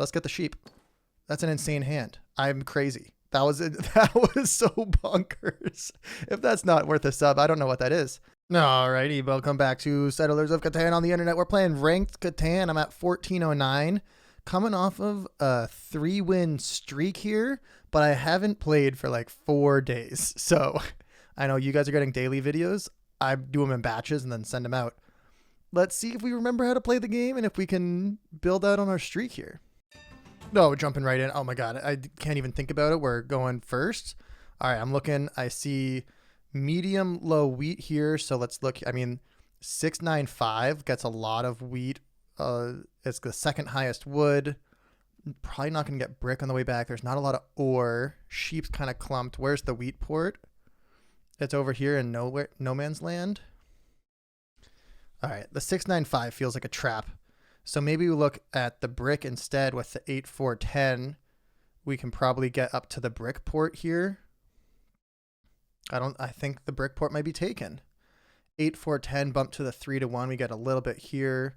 Let's get the sheep. That's an insane hand. I'm crazy. That was it. That was so bonkers. If that's not worth a sub, I don't know what that is. Alrighty, welcome back to Settlers of Catan on the internet. We're playing ranked Catan. I'm at 1409, coming off of a 3-win streak here, but I haven't played for like 4 days. So I know you guys are getting daily videos. I do them in batches and then send them out. Let's see if we remember how to play the game and if we can build out on our streak here. No, jumping right in. Oh my God, I can't even think about it. We're going first. All right, I'm looking. I see medium low wheat here. So let's look. I mean, 695 gets a lot of wheat. It's the second highest wood. Probably not going to get brick on the way back. There's not a lot of ore. Sheep's kind of clumped. Where's the wheat port? It's over here in no man's land. All right, the 695 feels like a trap. So maybe we look at the brick instead with the 8410. We can probably get up to the brick port here. I think the brick port might be taken. 8410 bump to the 3-1. We get a little bit here.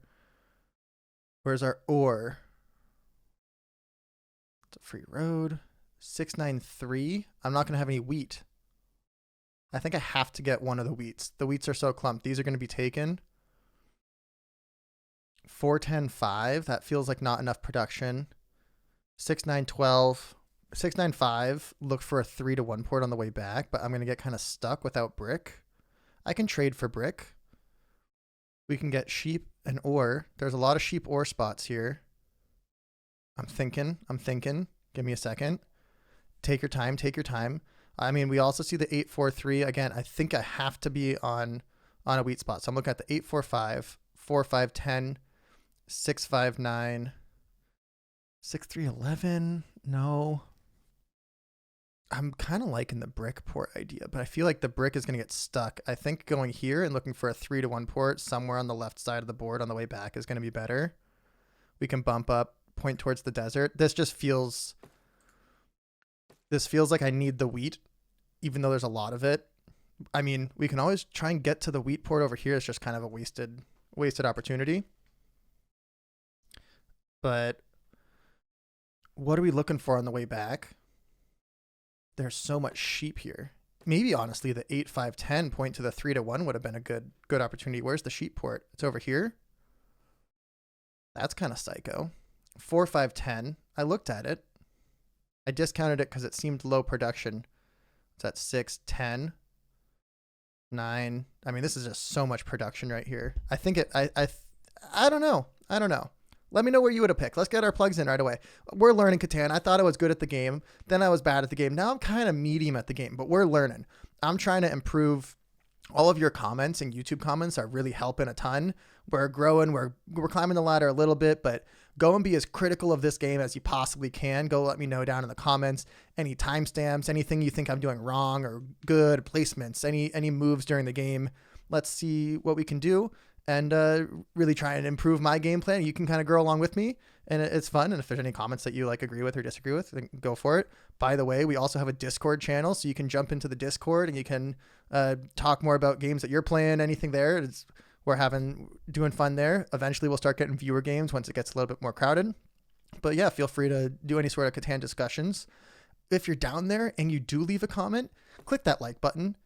Where's our ore? It's a free road. 693. I'm not going to have any wheat. I think I have to get one of the wheats. The wheats are so clumped. These are going to be taken. 4105, that feels like not enough production. 6912, 695, look for a 3-1 port on the way back, but I'm going to get kind of stuck without brick. I can trade for brick. We can get sheep and ore. There's a lot of sheep ore spots here. I'm thinking. Give me a second. Take your time. I mean, we also see the 843. Again, I think I have to be on a wheat spot. So I'm looking at the 845, 4510, 659, 6311. No. I'm kind of liking the brick port idea, but I feel like the brick is going to get stuck. I think going here and looking for a 3-1 port somewhere on the left side of the board on the way back is going to be better. We can bump up, point towards the desert. This feels like I need the wheat, even though there's a lot of it. I mean, we can always try and get to the wheat port over here. It's just kind of a wasted opportunity. But what are we looking for on the way back? There's so much sheep here. Maybe honestly the 8510 point to the 3-1 would have been a good opportunity. Where's the sheep port? It's over here. That's kind of psycho. 4510. I looked at it. I discounted it because it seemed low production. It's at 610. 9. I mean, this is just so much production right here. I think I don't know. Let me know where you would have picked. Let's get our plugs in right away. We're learning Catan. I thought I was good at the game. Then I was bad at the game. Now I'm kind of medium at the game, but we're learning. I'm trying to improve. All of your comments and YouTube comments are really helping a ton. We're growing. We're climbing the ladder a little bit, but go and be as critical of this game as you possibly can. Go let me know down in the comments. Any timestamps, anything you think I'm doing wrong or good, placements, any moves during the game. Let's see what we can do and really try and improve my game plan. You can kind of grow along with me, and it's fun. And if there's any comments that you like agree with or disagree with, then go for it. By the way, we also have a Discord channel, so you can jump into the Discord and you can talk more about games that you're playing, anything there. We're doing fun there. Eventually we'll start getting viewer games once it gets a little bit more crowded. But yeah, feel free to do any sort of Catan discussions. If you're down there and you do leave a comment, click that like button.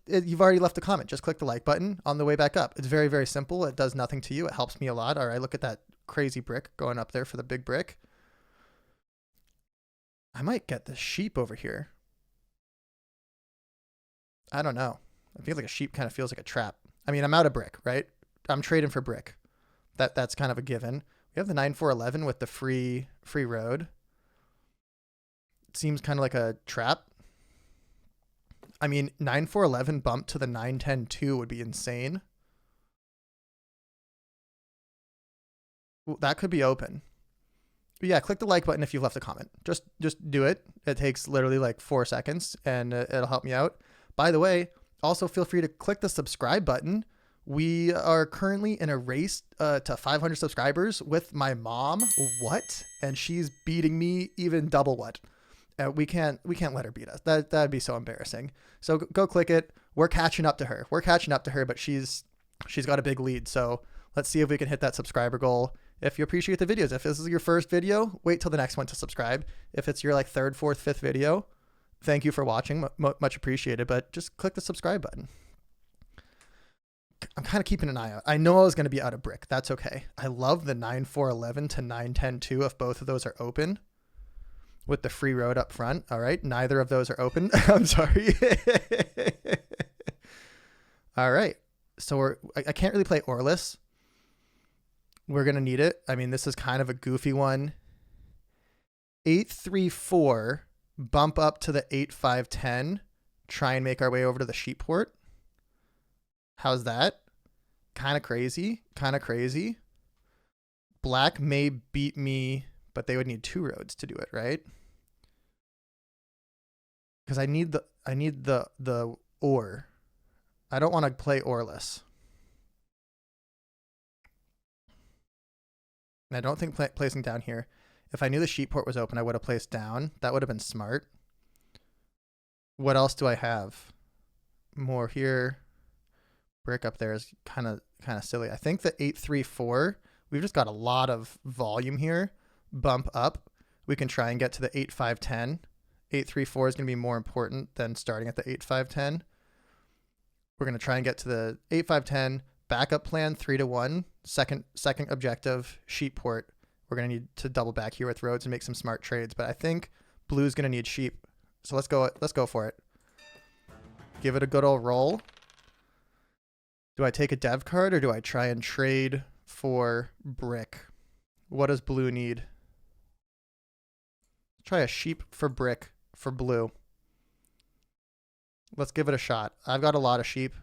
You've already left a comment. Just click the like button on the way back up. It's very, very simple. It does nothing to you. It helps me a lot. All right, look at that crazy brick going up there for the big brick. I might get the sheep over here. I don't know. I feel like a sheep kind of feels like a trap. I mean, I'm out of brick, right? I'm trading for brick. That's kind of a given. We have the 9411 with the free road. It seems kind of like a trap. I mean, 9411 bump to the 9102 would be insane. Well, that could be open. But yeah, click the like button if you've left a comment. Just do it. It takes literally like 4 seconds and it'll help me out. By the way, also feel free to click the subscribe button. We are currently in a race to 500 subscribers with my mom. What? And she's beating me even double what? We can't let her beat us. That'd be so embarrassing. So go click it. We're catching up to her. But she's got a big lead. So let's see if we can hit that subscriber goal If you appreciate the videos, if this is your first video, wait till the next one to subscribe. If it's your like third, fourth, fifth video, thank you for watching. Much appreciated, but just click the subscribe button. I'm kind of keeping an eye out. I know I was going to be out of brick. That's okay. I love the 9-4-11 to 9-10-2 if both of those are open with the free road up front. All right. Neither of those are open. I'm sorry. All right. So I can't really play Orless. We're going to need it. I mean, this is kind of a goofy one. 8-3-4, bump up to the 8-5-10, try and make our way over to the sheep port. How's that? Kind of crazy. Kind of crazy. Black may beat me, but they would need 2 roads to do it, right? Because I need the ore. I don't want to play Orless. And I don't think placing down here. If I knew the sheep port was open, I would have placed down. That would have been smart. What else do I have? More here. Brick up there is kind of silly. I think the 8-3-4, we've just got a lot of volume here. Bump up. We can try and get to the 8-5-10. 8-3-4 is going to be more important than starting at the 8-5-10. We're going to try and get to the 8-5-10. Backup plan 3-1. Second objective, sheep port. We're going to need to double back here with roads and make some smart trades. But I think blue's going to need sheep. So let's go for it. Give it a good old roll. Do I take a dev card or do I try and trade for brick? What does blue need? Try a sheep for brick for blue. Let's give it a shot. I've got a lot of sheep.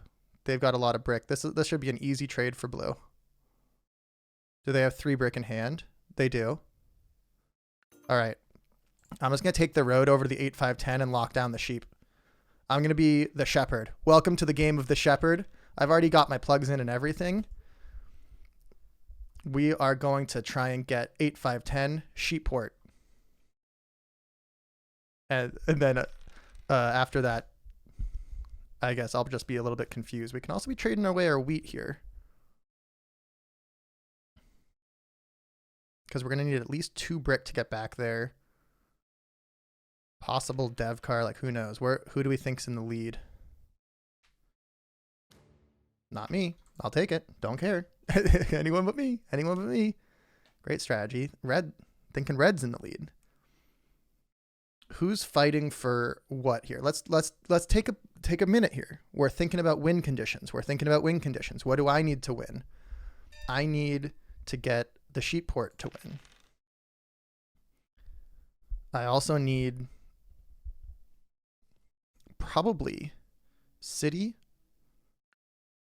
They've got a lot of brick. This should be an easy trade for blue. Do they have 3 brick in hand? They do. All right. I'm just going to take the road over to the 8-5-10 and lock down the sheep. I'm going to be the shepherd. Welcome to the game of the shepherd. I've already got my plugs in and everything. We are going to try and get 8-5-10 sheep port. And then after that, I guess I'll just be a little bit confused. We can also be trading away our wheat here. Because we're going to need at least 2 brick to get back there. Possible dev car, like who knows? Who do we think's in the lead? Not me. I'll take it. Don't care. Anyone but me. Anyone but me. Great strategy. Thinking red's in the lead. Who's fighting for what here? Let's take a minute here. We're thinking about win conditions. What do I need to win? I need to get the sheep port to win. I also need probably city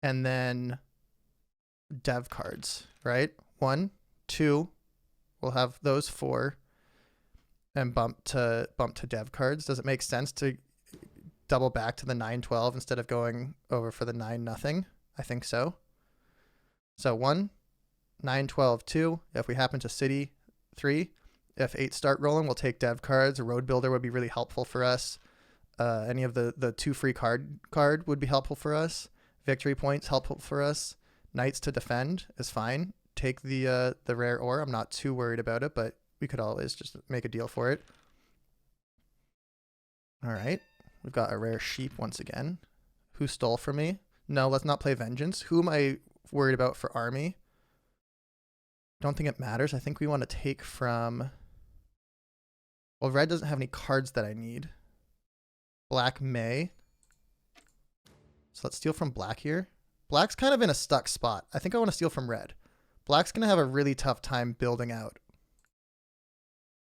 and then dev cards, right? 1, 2, we'll have those 4 and bump to dev cards. Does it make sense to double back to the 9-12 instead of going over for the 9-0? I think so. So 1, 9-12, 2. If we happen to city, 3. If 8 start rolling, we'll take dev cards. A road builder would be really helpful for us. Any of the 2 free card would be helpful for us. Victory points helpful for us. Knights to defend is fine. Take the rare ore. I'm not too worried about it, but we could always just make a deal for it. All right. We've got a rare sheep once again. Who stole from me? No, let's not play vengeance. Who am I worried about for army? Don't think it matters. I think we want to take from... Well, red doesn't have any cards that I need. Black may. So let's steal from black here. Black's kind of in a stuck spot. I think I want to steal from red. Black's going to have a really tough time building out.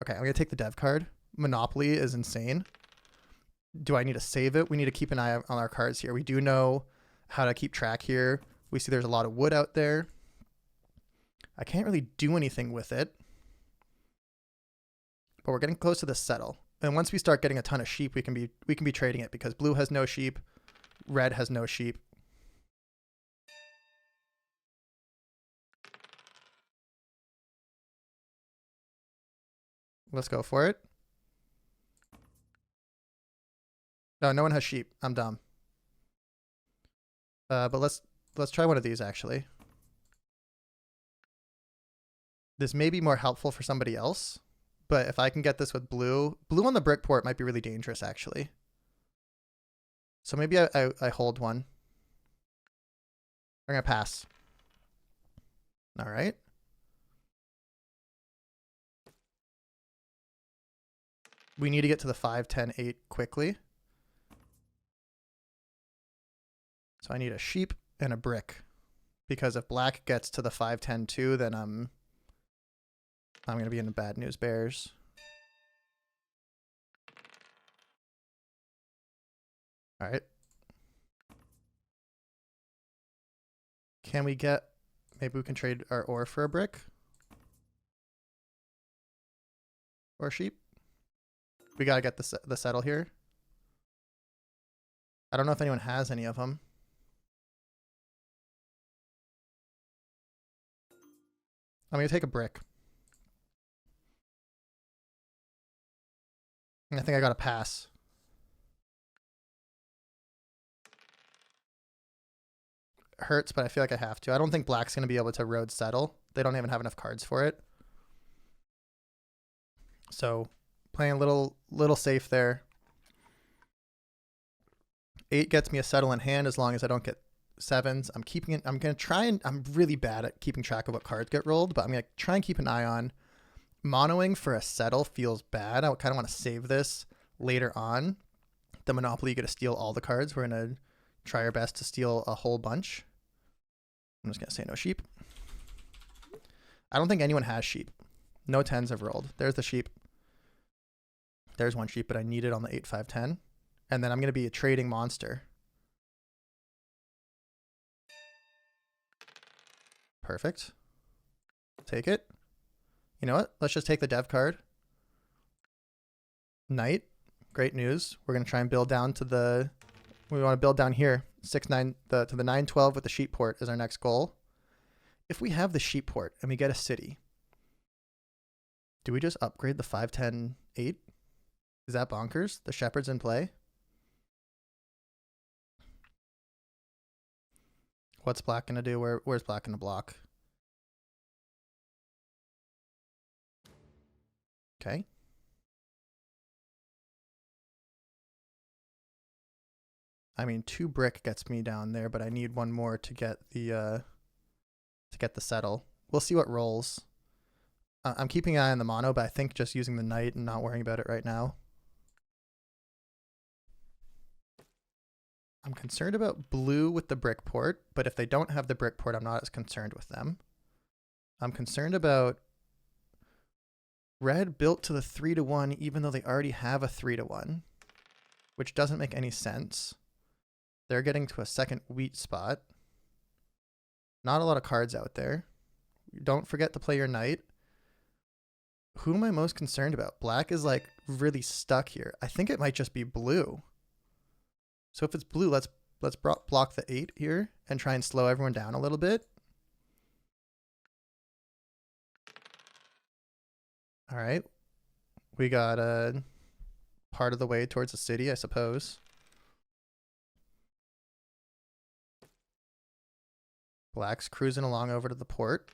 Okay, I'm going to take the dev card. Monopoly is insane. Do I need to save it? We need to keep an eye on our cards here. We do know how to keep track here. We see there's a lot of wood out there. I can't really do anything with it. But we're getting close to the settle. And once we start getting a ton of sheep, we can be trading it because blue has no sheep, red has no sheep. Let's go for it. No, no one has sheep. I'm dumb. But let's try one of these actually. This may be more helpful for somebody else, but if I can get this with blue on the brick port might be really dangerous actually. So maybe I hold one. I'm gonna pass. All right. We need to get to the 5, 10, 8 quickly. So I need a sheep and a brick. Because if black gets to the 5, 10, 2, then I'm going to be in the bad news bears. All right. Can we get, maybe we can trade our ore for a brick? Or a sheep? We got to get the settle here. I don't know if anyone has any of them. I'm going to take a brick. I think I got to pass. Hurts, but I feel like I have to. I don't think black's going to be able to road settle. They don't even have enough cards for it. So playing a little safe there. 8 gets me a settle in hand as long as I don't get 7s. I'm keeping it. I'm going to try and I'm really bad at keeping track of what cards get rolled, but I'm going to try and keep an eye on. Monoing for a settle feels bad. I kind of want to save this later on. The Monopoly, you get to steal all the cards. We're going to try our best to steal a whole bunch. I'm just going to say no sheep. I don't think anyone has sheep. No 10s have rolled. There's the sheep. There's one sheep, but I need it on the 8, 5, 10. And then I'm going to be a trading monster. Perfect. Take it. You know what? Let's just take the dev card. Knight. Great news. We're going to try and build down to the... We want to build down here. 6, 9, to the 9, 12 with the sheep port is our next goal. If we have the sheep port and we get a city, do we just upgrade the 5, 10, 8? Is that bonkers? The shepherd's in play. What's black going to do? Where's black going to block? Okay. I mean, 2 brick gets me down there, but I need 1 more to get the settle. We'll see what rolls. I'm keeping an eye on the mono, but I think just using the knight and not worrying about it right now. I'm concerned about blue with the brick port, but if they don't have the brick port, I'm not as concerned with them. I'm concerned about red built to the 3-1, even though they already have a 3-1, which doesn't make any sense. They're getting to a second wheat spot. Not a lot of cards out there. Don't forget to play your knight. Who am I most concerned about? Black is like really stuck here. I think it might just be blue. So if it's blue, let's block the 8 here and try and slow everyone down a little bit. All right. We got a part of the way towards the city, I suppose. Black's cruising along over to the port.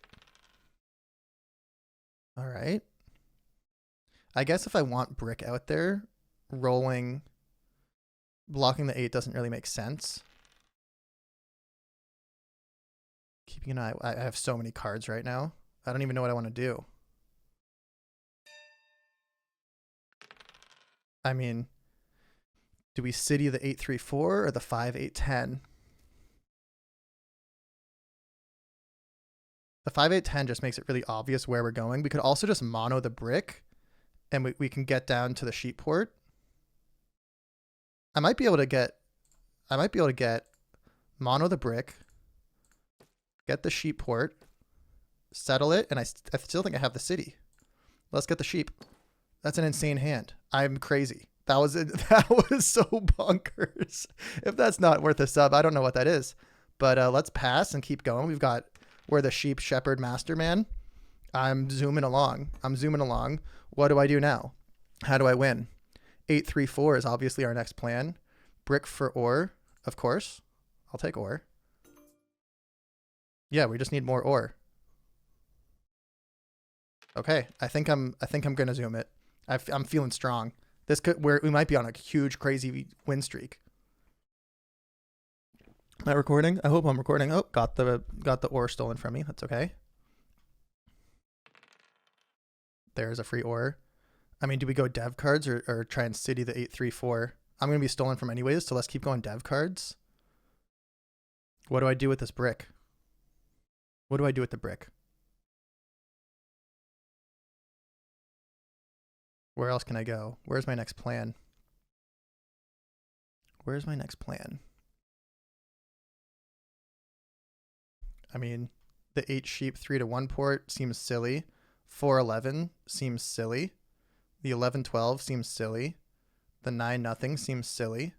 All right. I guess if I want brick out there, blocking the 8 doesn't really make sense. Keeping an eye. I have so many cards right now. I don't even know what I want to do. I mean, do we city the 8-3-4 or the 5-8-10? The 5-8-10 just makes it really obvious where we're going. We could also just mono the brick and we can get down to the sheep port. I might be able to get mono the brick, get the sheep port, settle it, and I still think I have the city. Let's get the sheep. That's an insane hand. I'm crazy. That was so bonkers. If that's not worth a sub, I don't know what that is. But let's pass and keep going. We're the sheep shepherd master man. I'm zooming along. What do I do now? How do I win? 8-3-4 is obviously our next plan. Brick for ore, of course. I'll take ore. Yeah, we just need more ore. Okay, I think I'm gonna zoom it. I'm feeling strong. We might be on a huge crazy win streak. Am I recording? I hope I'm recording. Oh, got the ore stolen from me. That's okay. There's a free ore. I mean, do we go dev cards or try and city the 834? I'm gonna be stolen from anyways, so let's keep going dev cards. What do I do with this brick? What do I do with the brick? Where else can I go? Where's my next plan? Where's my next plan? I mean, the 8 sheep 3-1 port seems silly. 4-11 seems silly. The 11-12 seems silly. The 9-0 seems silly.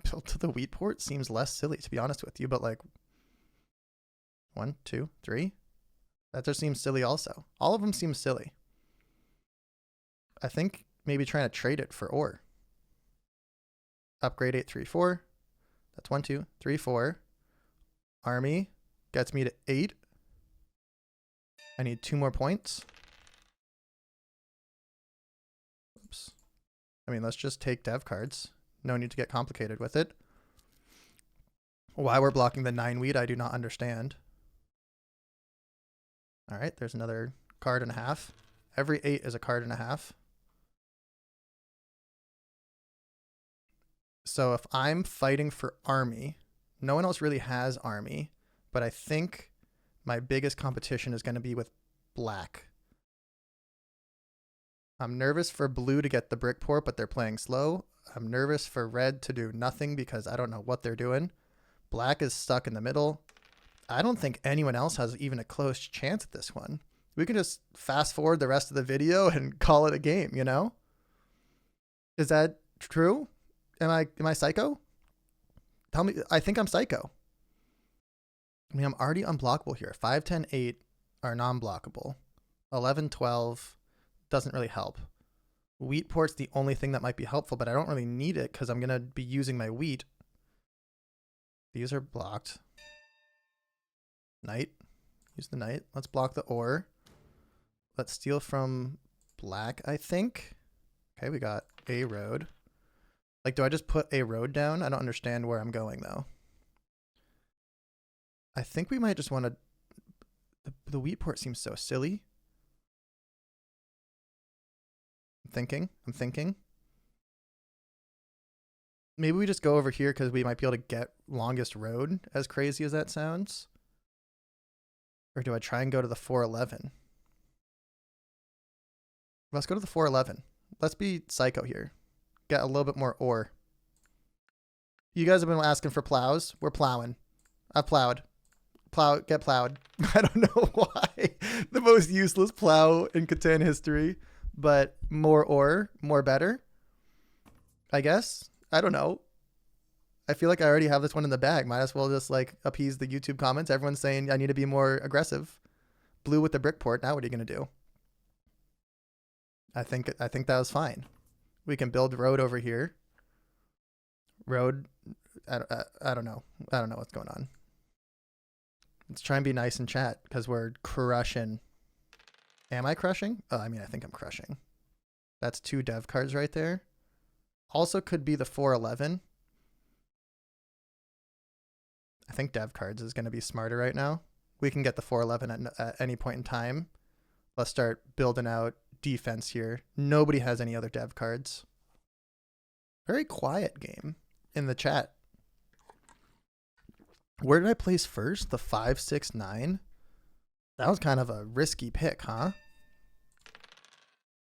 Built to the wheat port seems less silly, to be honest with you, but like 1, 2, 3. That just seems silly also. All of them seem silly. I think maybe trying to trade it for ore. Upgrade 834. That's 1, 2, 3, 4. Army gets me to 8. I need 2 more points. Oops. I mean, let's just take dev cards. No need to get complicated with it. Why we're blocking the 9 wheat, I do not understand. All right, there's another card and a half. Every 8 is a card and a half. So if I'm fighting for army, no one else really has army, but I think my biggest competition is going to be with black. I'm nervous for blue to get the brick port, but they're playing slow. I'm nervous for red to do nothing because I don't know what they're doing. Black is stuck in the middle. I don't think anyone else has even a close chance at this one. We can just fast forward the rest of the video and call it a game, you know? Is that true? Am I psycho? Tell me. I think I'm psycho. I mean, I'm already unblockable here. 5, 10, 8 are non-blockable. 11, 12 doesn't really help. Wheat port's the only thing that might be helpful, but I don't really need it because I'm going to be using my wheat. These are blocked. Knight. Use the knight. Let's block the ore. Let's steal from black, I think. Okay, we got a road. Like, do I just put a road down? I don't understand where I'm going, though. I think we might just want to... The wheat port seems so silly. I'm thinking. Maybe we just go over here because we might be able to get longest road, as crazy as that sounds. Or do I try and go to the 411? Let's go to the 411. Let's be psycho here. Get a little bit more ore. You guys have been asking for plows. We're plowing. I've plowed. Get plowed. I don't know why. The most useless plow in Catan history. But more ore, more better. I guess. I don't know. I feel like I already have this one in the bag. Might as well just like appease the YouTube comments. Everyone's saying I need to be more aggressive. Blue with the brick port. Now what are you going to do? I think that was fine. We can build road over here. Road. I don't know. I don't know what's going on. Let's try and be nice in chat because we're crushing. Am I crushing? Oh, I mean, I think I'm crushing. That's 2 dev cards right there. Also could be the 411. I think dev cards is going to be smarter right now. We can get the 411 at any point in time. Let's start building out defense here. Nobody has any other dev cards. Very quiet game in the chat. Where did I place first? The 5, 6, 9? That was kind of a risky pick, huh?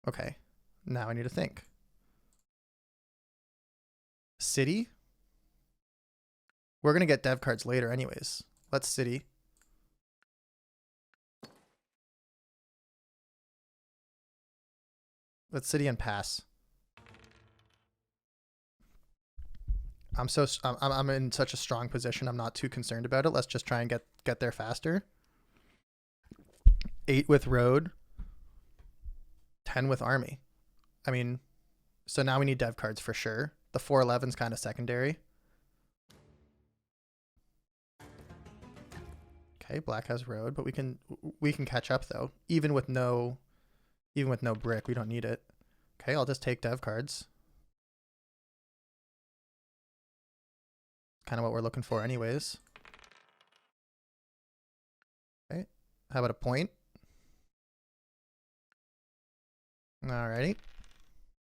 Okay. Now I need to think. City? We're going to get dev cards later anyways. Let's city. Let's city and pass. I'm in such a strong position. I'm not too concerned about it. Let's just try and get there faster. 8 with road. 10 with army. I mean, so now we need dev cards for sure. The 411's kind of secondary. Okay, black has road, but we can catch up though. Even with no brick, we don't need it. Okay, I'll just take dev cards. Kind of what we're looking for anyways. Okay, how about a point? Alrighty,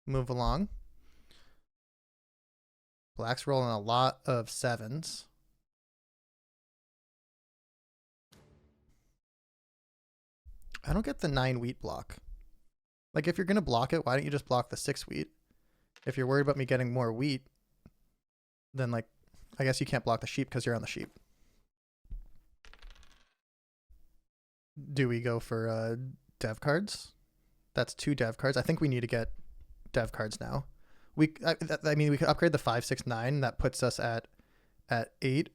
move along. Black's rolling a lot of 7s. I don't get the 9 wheat block. Like, if you're going to block it, why don't you just block the 6 wheat? If you're worried about me getting more wheat, then, like, I guess you can't block the sheep because you're on the sheep. Do we go for dev cards? That's 2 dev cards. I think we need to get dev cards now. I mean, we could upgrade the 5, 6, 9. That puts us at 8.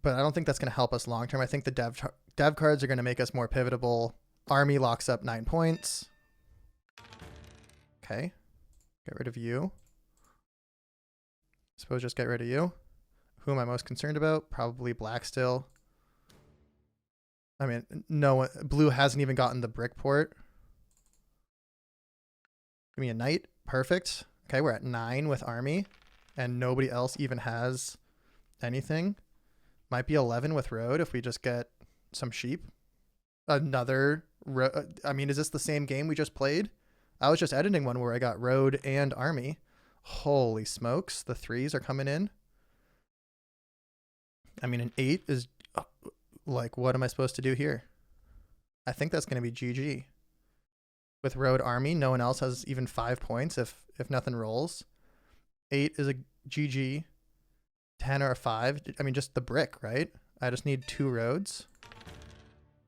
But I don't think that's going to help us long term. I think the dev cards are going to make us more pivotable. Army locks up 9 points. Okay. Get rid of you. Suppose just get rid of you. Who am I most concerned about? Probably black still. I mean, no, blue hasn't even gotten the brick port. Give me a knight. Perfect. Okay, we're at 9 with army. And nobody else even has anything. Might be 11 with road if we just get some sheep. Another road. I mean, is this the same game we just played? I was just editing one where I got road and army. Holy smokes. The 3s are coming in. I mean, an 8 is like, what am I supposed to do here? I think that's going to be GG. With road army, no one else has even 5 points if nothing rolls. 8 is a GG. 10 or a 5. I mean, just the brick, right? I just need 2 roads.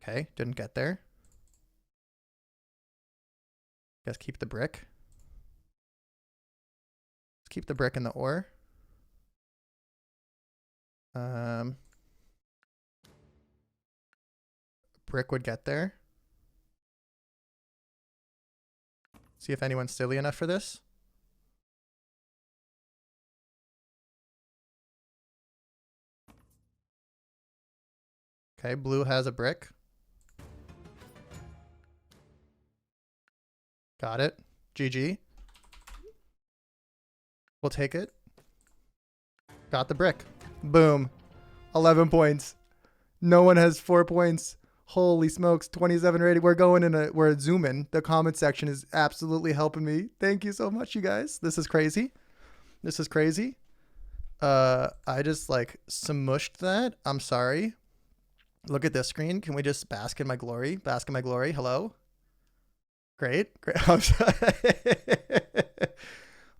Okay, didn't get there. Guess keep the brick. Let's keep the brick in the ore. Brick would get there. See if anyone's silly enough for this. Okay, blue has a brick. Got it. GG. We'll take it. Got the brick. Boom. 11 points. No one has 4 points. Holy smokes. 27 rated. We're zooming. The comment section is absolutely helping me. Thank you so much, you guys. This is crazy. This is crazy. I just like smushed that. I'm sorry. Look at this screen. Can we just bask in my glory? Bask in my glory. Hello. Great. I'm sorry.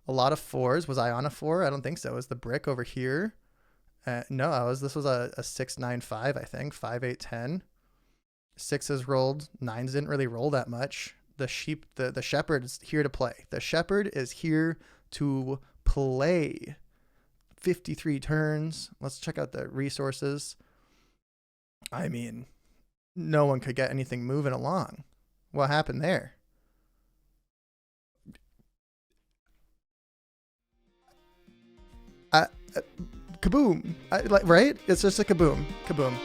A lot of 4s. Was I on a 4? I don't think so. Is the brick over here? No, this was a 6, 9, 5, I think. 5, 8, 10. 6s rolled. 9s didn't really roll that much. The sheep, the shepherd is here to play. The shepherd is here to play. 53 turns. Let's check out the resources. I mean, no one could get anything moving along. What happened there? Kaboom. Right? It's just a kaboom. Kaboom.